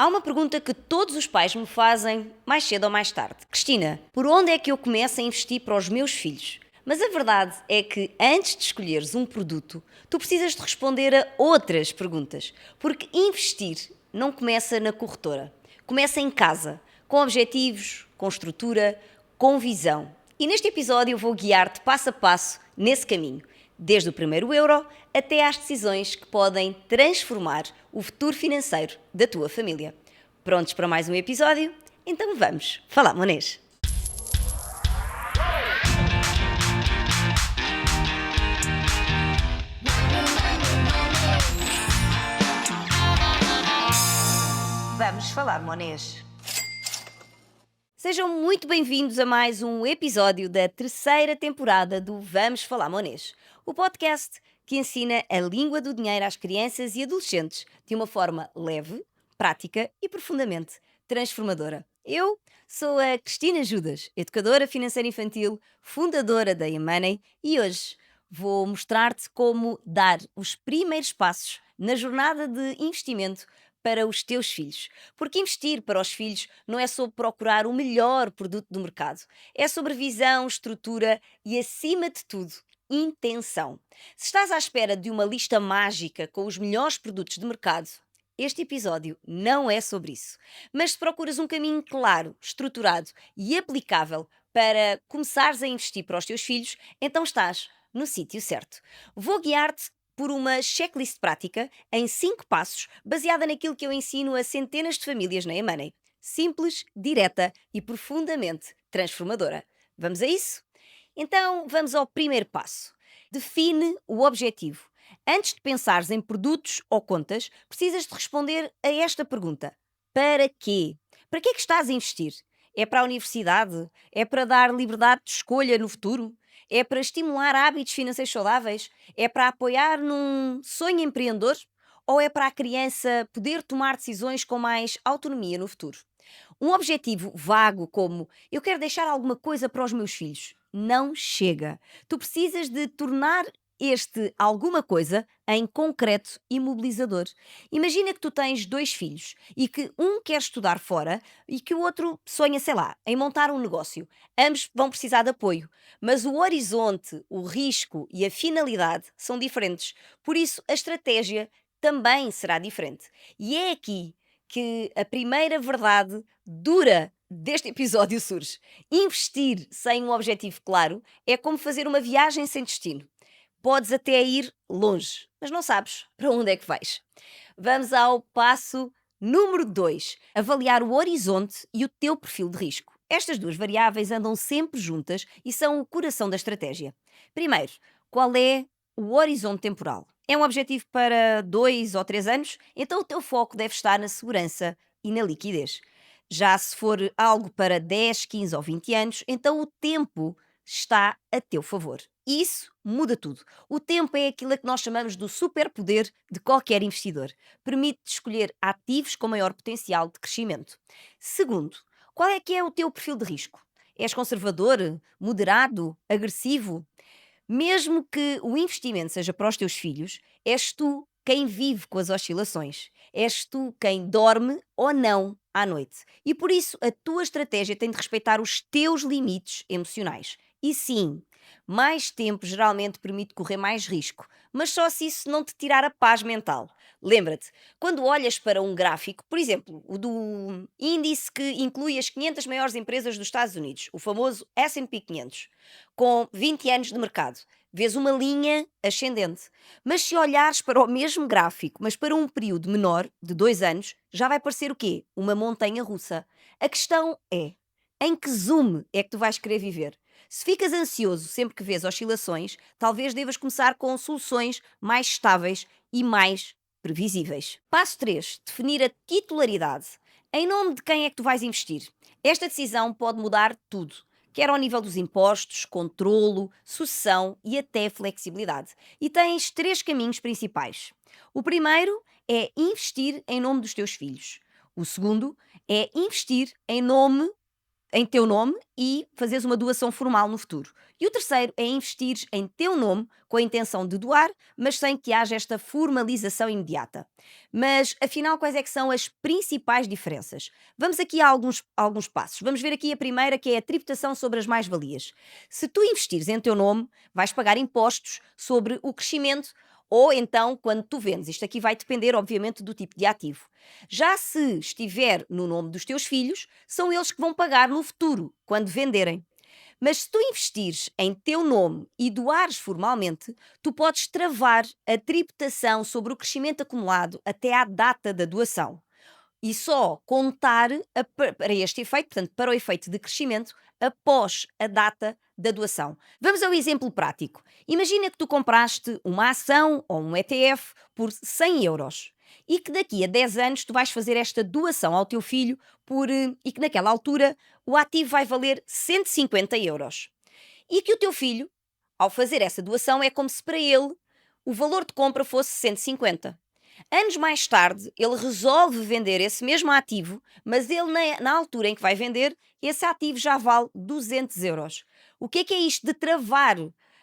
Há uma pergunta que todos os pais me fazem mais cedo ou mais tarde. Cristina, por onde é que eu começo a investir para os meus filhos? Mas a verdade é que antes de escolheres um produto, tu precisas de responder a outras perguntas. Porque investir não começa na corretora. Começa em casa, com objetivos, com estrutura, com visão. E neste episódio eu vou guiar-te passo a passo nesse caminho, desde o primeiro euro até às decisões que podem transformar o futuro financeiro da tua família. Prontos para mais um episódio? Então vamos falar monês! Vamos falar monês! Sejam muito bem-vindos a mais um episódio da terceira temporada do Vamos Falar Monês, o podcast que ensina a língua do dinheiro às crianças e adolescentes de uma forma leve, prática e profundamente transformadora. Eu sou a Cristina Judas, educadora financeira infantil, fundadora da eMoney, e hoje vou mostrar-te como dar os primeiros passos na jornada de investimento para os teus filhos. Porque investir para os filhos não é sobre procurar o melhor produto do mercado. É sobre visão, estrutura e, acima de tudo, intenção. Se estás à espera de uma lista mágica com os melhores produtos de mercado, este episódio não é sobre isso. Mas se procuras um caminho claro, estruturado e aplicável para começares a investir para os teus filhos, então estás no sítio certo. Vou guiar-te por uma checklist prática em 5 passos, baseada naquilo que eu ensino a centenas de famílias na eMoney. Simples, direta e profundamente transformadora. Vamos a isso? Então, vamos ao primeiro passo. Define o objetivo. Antes de pensares em produtos ou contas, precisas de responder a esta pergunta. Para quê? Para que é que estás a investir? É para a universidade? É para dar liberdade de escolha no futuro? É para estimular hábitos financeiros saudáveis? É para apoiar num sonho empreendedor? Ou é para a criança poder tomar decisões com mais autonomia no futuro? Um objetivo vago como eu quero deixar alguma coisa para os meus filhos não chega. Tu precisas de tornar este alguma coisa em concreto e mobilizador. Imagina que tu tens 2 filhos e que um quer estudar fora e que o outro sonha, sei lá, em montar um negócio. Ambos vão precisar de apoio, mas o horizonte, o risco e a finalidade são diferentes. Por isso, a estratégia também será diferente. E é aqui que a primeira verdade dura deste episódio surge. Investir sem um objetivo claro é como fazer uma viagem sem destino. Podes até ir longe, mas não sabes para onde é que vais. Vamos ao passo número 2: avaliar o horizonte e o teu perfil de risco. Estas duas variáveis andam sempre juntas e são o coração da estratégia. Primeiro, qual é o horizonte temporal? É um objetivo para 2 ou 3 anos? Então o teu foco deve estar na segurança e na liquidez. Já se for algo para 10, 15 ou 20 anos, então o tempo está a teu favor. Isso muda tudo. O tempo é aquilo a que nós chamamos do superpoder de qualquer investidor. Permite escolher ativos com maior potencial de crescimento. Segundo, qual é que é o teu perfil de risco? És conservador, moderado, agressivo? Mesmo que o investimento seja para os teus filhos, és tu quem vive com as oscilações. És tu quem dorme ou não à noite. E por isso a tua estratégia tem de respeitar os teus limites emocionais. E sim, mais tempo geralmente permite correr mais risco, mas só se isso não te tirar a paz mental. Lembra-te, quando olhas para um gráfico, por exemplo, o do índice que inclui as 500 maiores empresas dos Estados Unidos, o famoso S&P 500, com 20 anos de mercado, vês uma linha ascendente. Mas se olhares para o mesmo gráfico, mas para um período menor, de 2 anos, já vai parecer o quê? Uma montanha russa. A questão é, em que zoom é que tu vais querer viver? Se ficas ansioso sempre que vês oscilações, talvez devas começar com soluções mais estáveis e mais previsíveis. Passo 3: definir a titularidade. Em nome de quem é que tu vais investir? Esta decisão pode mudar tudo, quer ao nível dos impostos, controlo, sucessão e até flexibilidade. E tens 3 caminhos principais. O primeiro é investir em nome dos teus filhos. O segundo é investir em nome em teu nome e fazeres uma doação formal no futuro. E o terceiro é investir em teu nome com a intenção de doar, mas sem que haja esta formalização imediata. Mas, afinal, quais é que são as principais diferenças? Vamos aqui a alguns passos. Vamos ver aqui a primeira, que é a tributação sobre as mais-valias. Se tu investires em teu nome, vais pagar impostos sobre o crescimento ou então quando tu vendes. Isto aqui vai depender, obviamente, do tipo de ativo. Já se estiver no nome dos teus filhos, são eles que vão pagar no futuro, quando venderem. Mas se tu investires em teu nome e doares formalmente, tu podes travar a tributação sobre o crescimento acumulado até à data da doação e só contar para este efeito, portanto, para o efeito de crescimento, após a data da doação. Vamos ao exemplo prático. Imagina que tu compraste uma ação ou um ETF por 100 euros e que daqui a 10 anos tu vais fazer esta doação ao teu filho e que naquela altura o ativo vai valer 150 euros. E que o teu filho, ao fazer essa doação, é como se para ele o valor de compra fosse 150. Anos mais tarde, ele resolve vender esse mesmo ativo, mas ele, na altura em que vai vender, esse ativo já vale 200 euros. O que é isto de travar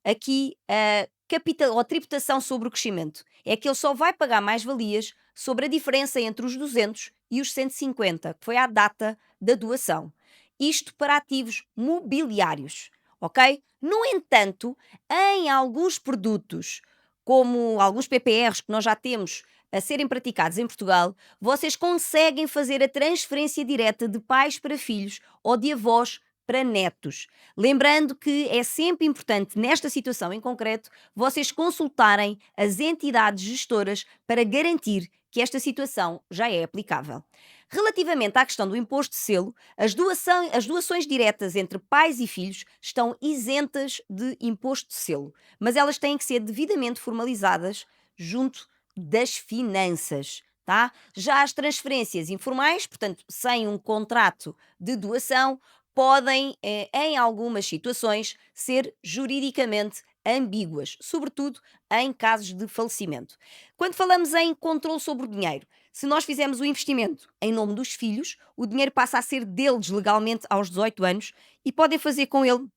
aqui a capital, ou a tributação sobre o crescimento? É que ele só vai pagar mais-valias sobre a diferença entre os 200 e os 150, que foi a data da doação. Isto para ativos mobiliários, ok? No entanto, em alguns produtos, como alguns PPRs que nós já temos a serem praticados em Portugal, vocês conseguem fazer a transferência direta de pais para filhos ou de avós para netos. Lembrando que é sempre importante, nesta situação em concreto, vocês consultarem as entidades gestoras para garantir que esta situação já é aplicável. Relativamente à questão do imposto de selo, as doações diretas entre pais e filhos estão isentas de imposto de selo, mas elas têm que ser devidamente formalizadas junto das finanças, tá? Já as transferências informais, portanto, sem um contrato de doação, podem, em algumas situações, ser juridicamente ambíguas, sobretudo em casos de falecimento. Quando falamos em controle sobre o dinheiro, se nós fizermos o investimento em nome dos filhos, o dinheiro passa a ser deles legalmente aos 18 anos e podem fazer com ele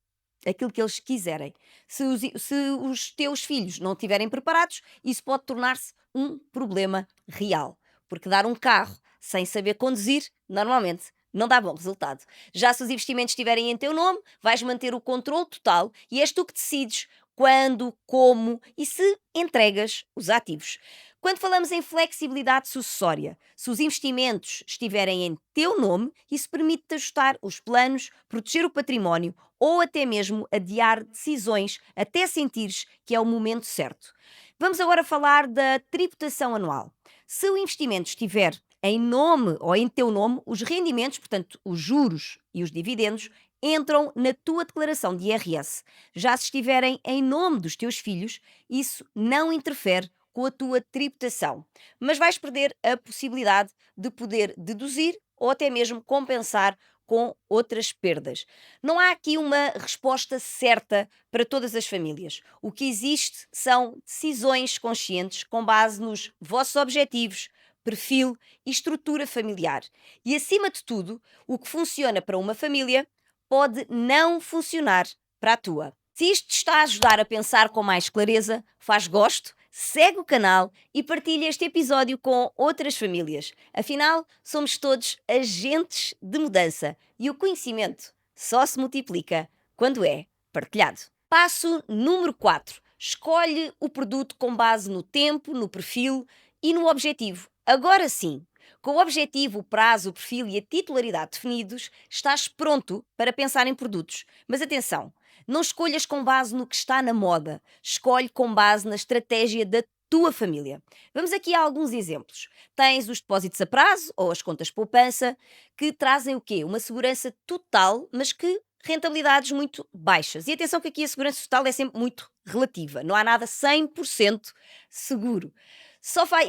aquilo que eles quiserem. Se os teus filhos não estiverem preparados, isso pode tornar-se um problema real. Porque dar um carro sem saber conduzir, normalmente, não dá bom resultado. Já se os investimentos estiverem em teu nome, vais manter o controle total e és tu que decides quando, como e se entregas os ativos. Quando falamos em flexibilidade sucessória, se os investimentos estiverem em teu nome, isso permite-te ajustar os planos, proteger o património ou até mesmo adiar decisões até sentires que é o momento certo. Vamos agora falar da tributação anual. Se o investimento estiver em nome ou em teu nome, os rendimentos, portanto, os juros e os dividendos, entram na tua declaração de IRS. Já se estiverem em nome dos teus filhos, isso não interfere com a tua tributação, mas vais perder a possibilidade de poder deduzir ou até mesmo compensar com outras perdas. Não há aqui uma resposta certa para todas as famílias. O que existe são decisões conscientes com base nos vossos objetivos, perfil e estrutura familiar. E acima de tudo, o que funciona para uma família pode não funcionar para a tua. Se isto te está a ajudar a pensar com mais clareza, faz gosto, segue o canal e partilha este episódio com outras famílias. Afinal, somos todos agentes de mudança e o conhecimento só se multiplica quando é partilhado. Passo número 4. Escolhe o produto com base no tempo, no perfil e no objetivo. Agora sim, com o objetivo, o prazo, o perfil e a titularidade definidos, estás pronto para pensar em produtos. Mas atenção! Não escolhas com base no que está na moda. Escolhe com base na estratégia da tua família. Vamos aqui a alguns exemplos. Tens os depósitos a prazo ou as contas poupança, que trazem o quê? Uma segurança total, mas que rentabilidades muito baixas. E atenção que aqui a segurança total é sempre muito relativa. Não há nada 100% seguro.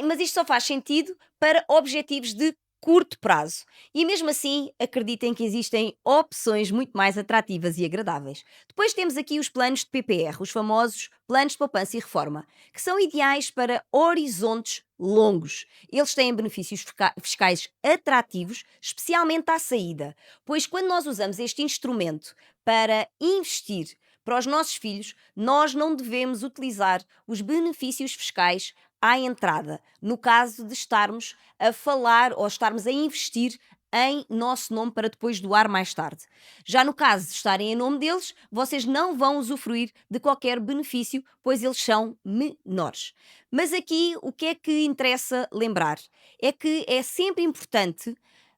Mas isto só faz sentido para objetivos de curto prazo. E mesmo assim, acreditem que existem opções muito mais atrativas e agradáveis. Depois temos aqui os planos de PPR, os famosos planos de poupança e reforma, que são ideais para horizontes longos. Eles têm benefícios fiscais atrativos, especialmente à saída, pois quando nós usamos este instrumento para investir para os nossos filhos, nós não devemos utilizar os benefícios fiscais à entrada, no caso de estarmos a falar ou estarmos a investir em nosso nome para depois doar mais tarde. Já no caso de estarem em nome deles, vocês não vão usufruir de qualquer benefício, pois eles são menores. Mas aqui o que é que interessa lembrar? É que é sempre importante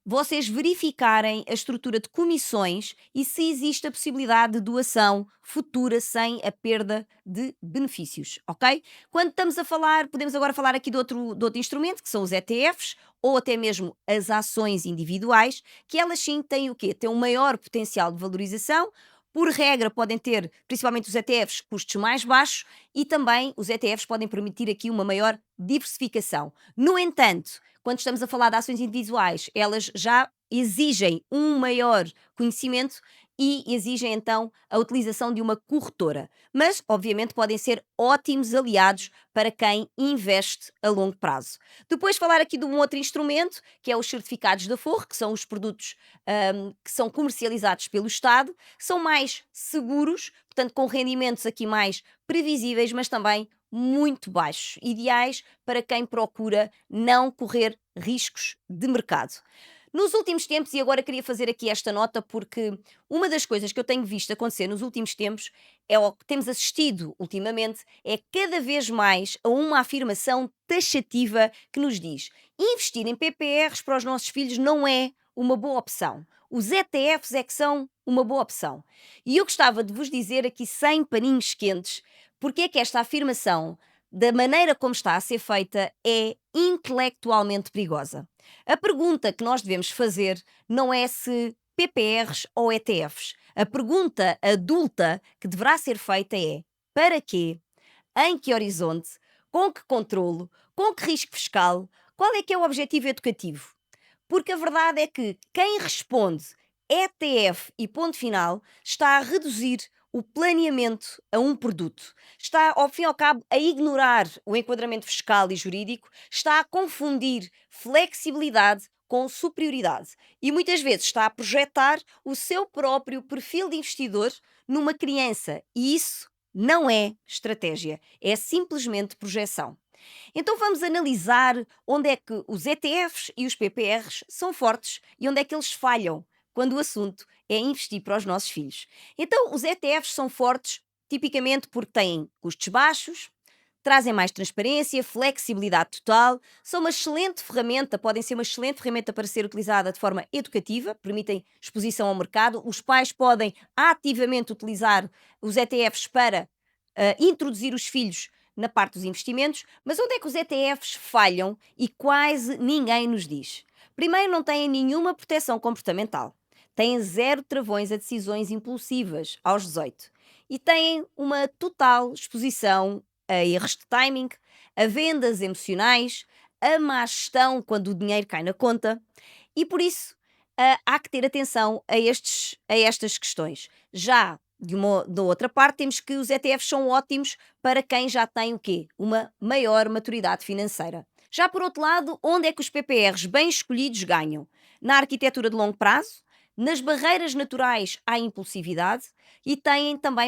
vocês verificarem a estrutura de comissões e se existe a possibilidade de doação futura sem a perda de benefícios, ok? Quando estamos a falar, podemos agora falar aqui de outro instrumento, que são os ETFs, ou até mesmo as ações individuais, que elas sim têm o quê? Têm um maior potencial de valorização. Por regra, podem ter, principalmente os ETFs, custos mais baixos e também os ETFs podem permitir aqui uma maior diversificação. No entanto, quando estamos a falar de ações individuais, elas já exigem um maior conhecimento e exigem então a utilização de uma corretora. Mas, obviamente, podem ser ótimos aliados para quem investe a longo prazo. Depois, falar aqui de um outro instrumento, que é os certificados da Forro, que são os produtos que são comercializados pelo Estado, são mais seguros, portanto, com rendimentos aqui mais previsíveis, mas também muito baixos, ideais para quem procura não correr riscos de mercado. Nos últimos tempos, e agora queria fazer aqui esta nota, porque uma das coisas que eu tenho visto acontecer nos últimos tempos é o que temos assistido ultimamente, é cada vez mais a uma afirmação taxativa que nos diz: investir em PPRs para os nossos filhos não é uma boa opção. Os ETFs é que são uma boa opção. E eu gostava de vos dizer aqui, sem paninhos quentes, porque é que esta afirmação, da maneira como está a ser feita, é intelectualmente perigosa. A pergunta que nós devemos fazer não é se PPRs ou ETFs. A pergunta adulta que deverá ser feita é: para quê? Em que horizonte? Com que controlo? Com que risco fiscal? Qual é que é o objetivo educativo? Porque a verdade é que quem responde ETF e ponto final está a reduzir o planeamento a um produto. Está, ao fim e ao cabo, a ignorar o enquadramento fiscal e jurídico, está a confundir flexibilidade com superioridade e muitas vezes está a projetar o seu próprio perfil de investidor numa criança e isso não é estratégia, é simplesmente projeção. Então vamos analisar onde é que os ETFs e os PPRs são fortes e onde é que eles falham quando o assunto é investir para os nossos filhos. Então os ETFs são fortes tipicamente porque têm custos baixos, trazem mais transparência, flexibilidade total, são uma excelente ferramenta, podem ser uma excelente ferramenta para ser utilizada de forma educativa, permitem exposição ao mercado, os pais podem ativamente utilizar os ETFs para introduzir os filhos na parte dos investimentos, mas onde é que os ETFs falham e quase ninguém nos diz? Primeiro, não têm nenhuma proteção comportamental. Têm zero travões a decisões impulsivas aos 18. E têm uma total exposição a erros de timing, a vendas emocionais, a má gestão quando o dinheiro cai na conta. E por isso, há que ter atenção a estas questões. Já da outra parte, temos que os ETFs são ótimos para quem já tem o quê? Uma maior maturidade financeira. Já por outro lado, onde é que os PPRs bem escolhidos ganham? Na arquitetura de longo prazo, nas barreiras naturais à impulsividade e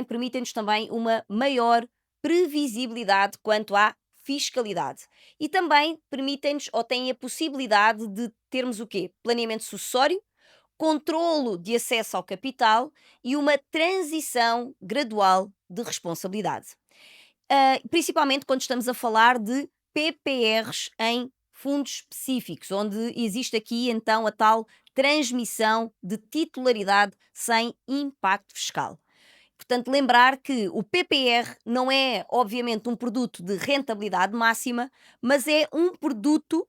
permitem-nos também uma maior previsibilidade quanto à fiscalidade. E também permitem-nos ou têm a possibilidade de termos o quê? Planeamento sucessório, controlo de acesso ao capital e uma transição gradual de responsabilidade. Principalmente quando estamos a falar de PPRs em fundos específicos, onde existe aqui então a tal transmissão de titularidade sem impacto fiscal. Portanto, lembrar que o PPR não é, obviamente, um produto de rentabilidade máxima, mas é um produto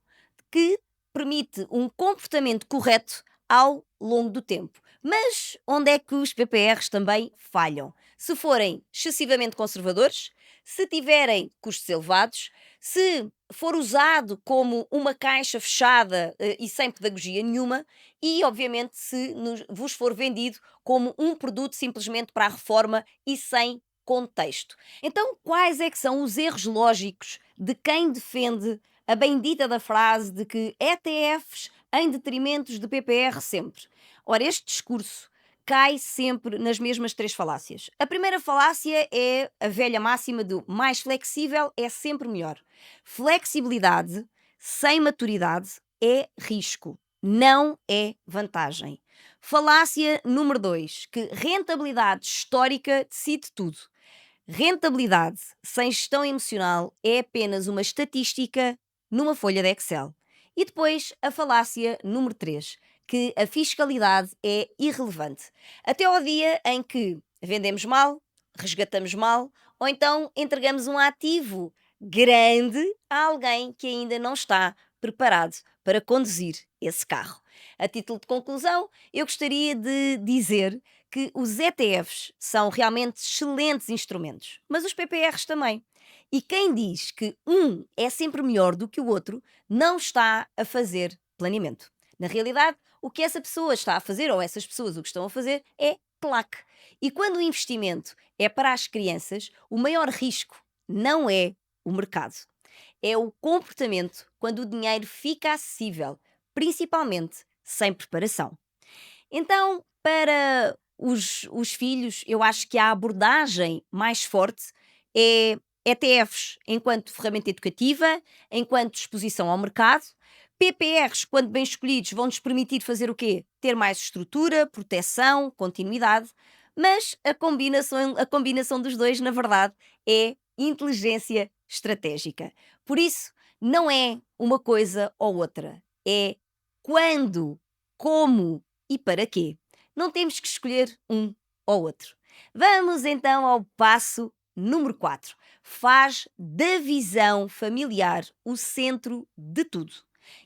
que permite um comportamento correto ao longo do tempo. Mas onde é que os PPRs também falham? Se forem excessivamente conservadores, se tiverem custos elevados, Se for usado como uma caixa fechada e sem pedagogia nenhuma, e obviamente se vos for vendido como um produto simplesmente para a reforma e sem contexto. Então, quais é que são os erros lógicos de quem defende a bendita da frase de que ETFs em detrimento de PPR sempre? Ora, este discurso cai sempre nas mesmas três falácias. A primeira falácia é a velha máxima do mais flexível é sempre melhor. Flexibilidade sem maturidade é risco, não é vantagem. Falácia número 2, que rentabilidade histórica decide tudo. Rentabilidade sem gestão emocional é apenas uma estatística numa folha de Excel. E depois a falácia número 3, que a fiscalidade é irrelevante. Até ao dia em que vendemos mal, resgatamos mal, ou então entregamos um ativo grande a alguém que ainda não está preparado para conduzir esse carro. A título de conclusão, eu gostaria de dizer que os ETFs são realmente excelentes instrumentos, mas os PPRs também. E quem diz que um é sempre melhor do que o outro não está a fazer planeamento. Na realidade, o que essa pessoa está a fazer, ou essas pessoas o que estão a fazer, é plaque. E quando o investimento é para as crianças, o maior risco não é o mercado. É o comportamento quando o dinheiro fica acessível, principalmente sem preparação. Então, para os filhos, eu acho que a abordagem mais forte é ETFs enquanto ferramenta educativa, enquanto exposição ao mercado. PPRs, quando bem escolhidos, vão-nos permitir fazer o quê? Ter mais estrutura, proteção, continuidade. Mas a combinação dos dois, na verdade, é inteligência estratégica. Por isso, não é uma coisa ou outra. É quando, como e para quê? Não temos que escolher um ou outro. Vamos então ao passo número 4. Faz da visão familiar o centro de tudo.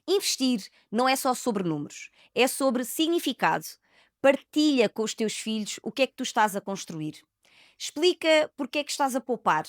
Investir não é só sobre números, é sobre significado. Partilha com os teus filhos o que é que tu estás a construir. Explica porque é que estás a poupar.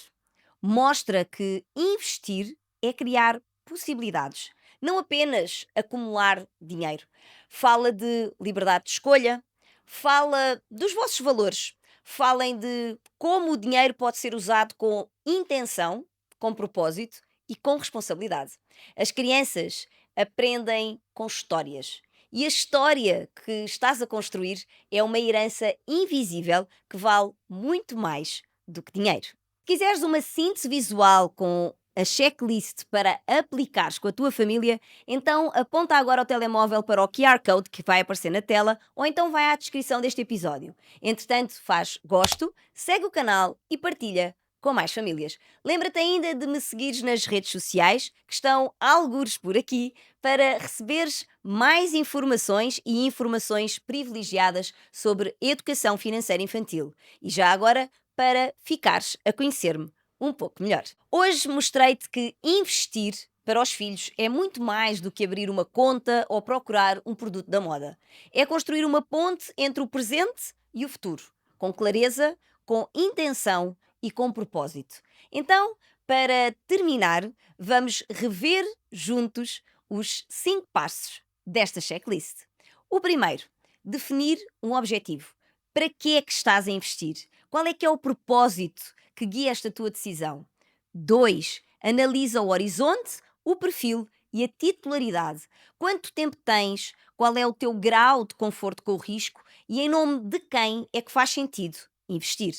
Mostra que investir é criar possibilidades, não apenas acumular dinheiro. Fala de liberdade de escolha, fala dos vossos valores, falem de como o dinheiro pode ser usado com intenção, com propósito e com responsabilidade. As crianças aprendem com histórias. E a história que estás a construir é uma herança invisível que vale muito mais do que dinheiro. Se quiseres uma síntese visual com a checklist para aplicares com a tua família, então aponta agora o telemóvel para o QR Code que vai aparecer na tela ou então vai à descrição deste episódio. Entretanto, faz gosto, segue o canal e partilha com mais famílias. Lembra-te ainda de me seguires nas redes sociais, que estão algures por aqui, para receberes mais informações e informações privilegiadas sobre educação financeira infantil. E já agora, para ficares a conhecer-me um pouco melhor. Hoje mostrei-te que investir para os filhos é muito mais do que abrir uma conta ou procurar um produto da moda. É construir uma ponte entre o presente e o futuro, com clareza, com intenção e com propósito. Então, para terminar, vamos rever juntos os 5 passos desta checklist. O primeiro, definir um objetivo. Para que é que estás a investir? Qual é que é o propósito que guia esta tua decisão? 2, analisa o horizonte, o perfil e a titularidade. Quanto tempo tens? Qual é o teu grau de conforto com o risco? E em nome de quem é que faz sentido investir?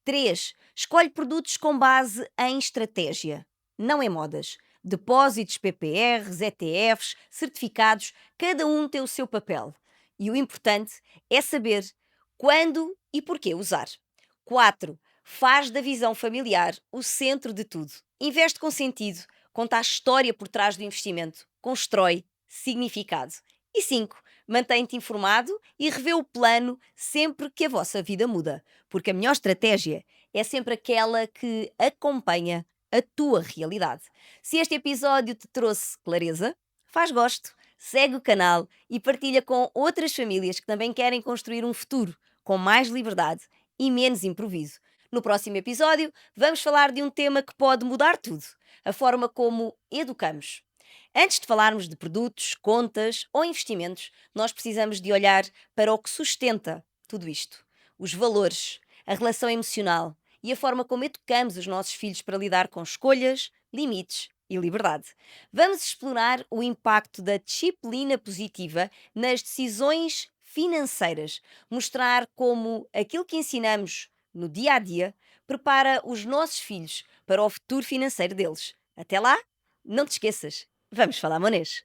3, escolhe produtos com base em estratégia, não em modas. Depósitos, PPRs, ETFs, certificados, cada um tem o seu papel. E o importante é saber quando e porquê usar. 4, faz da visão familiar o centro de tudo. Investe com sentido, conta a história por trás do investimento, constrói significado. E 5, mantém-te informado e revê o plano sempre que a vossa vida muda, porque a melhor estratégia é sempre aquela que acompanha a tua realidade. Se este episódio te trouxe clareza, faz gosto, segue o canal e partilha com outras famílias que também querem construir um futuro com mais liberdade e menos improviso. No próximo episódio, vamos falar de um tema que pode mudar tudo. a forma como educamos. Antes de falarmos de produtos, contas ou investimentos, nós precisamos de olhar para o que sustenta tudo isto: os valores, a relação emocional e a forma como educamos os nossos filhos para lidar com escolhas, limites e liberdade. Vamos explorar o impacto da disciplina positiva nas decisões financeiras, mostrar como aquilo que ensinamos no dia a dia prepara os nossos filhos para o futuro financeiro deles. Até lá, não te esqueças, vamos falar monês.